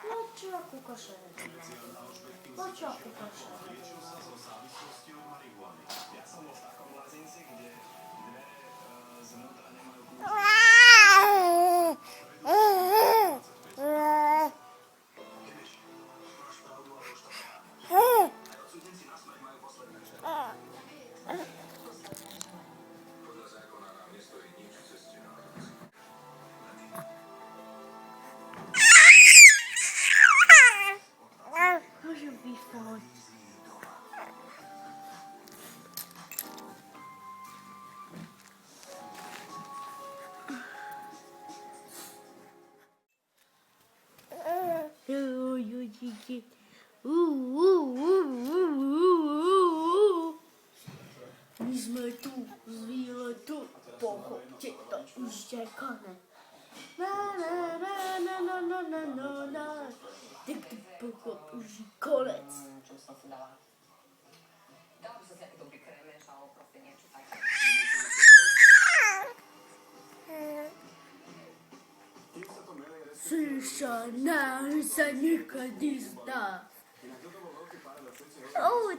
No čo kúkaš? No čo kúkaš? Ja som bol v takom blazinci, kde dvere zvnútra nemajú kľúč. Máš pravdu, ale už to aj odsúdenci na smrť majú posledné slovo. Podľa zákona nám nestojí nič v ceste na akcie. Môžem vyfať. My sme tu z výletu, pochopte to, už je konec. Tak to pochop, už je konec. Čo som si dala? Dala by som si nejaký dobrý krémeš alebo proste niečo také. Slyša, náš sa niekedy zdá.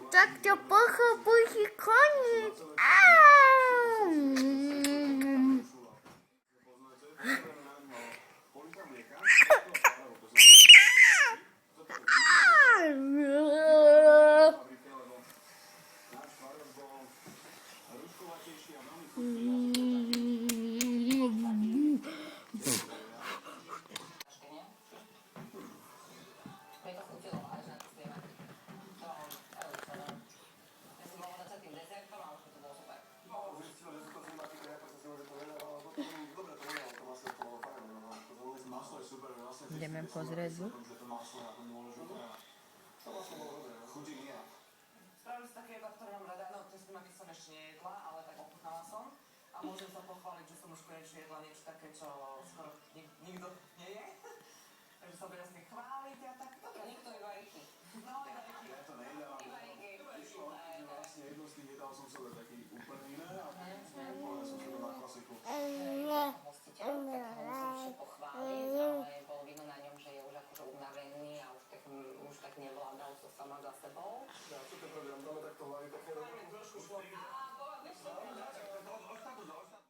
Tak to pochop, už je konec. Ideme pozrieť zvuk. Spravili si také jedla, ktoré mám rada, no tie slimaky som ešte nejedla, ale tak ochutnala som. A môžem sa pochváliť, že som už konečne jedla niečo také, čo skoro nikto nie je. Takže sa budem s tým chváliť a tak. Dobre, niekto iba Riky. No, iba Riky. Ja to nejedám. Iba Riky. Vlastne jedno z tých jedál som chcel taký úplne iné a povedal som si to na klasiku.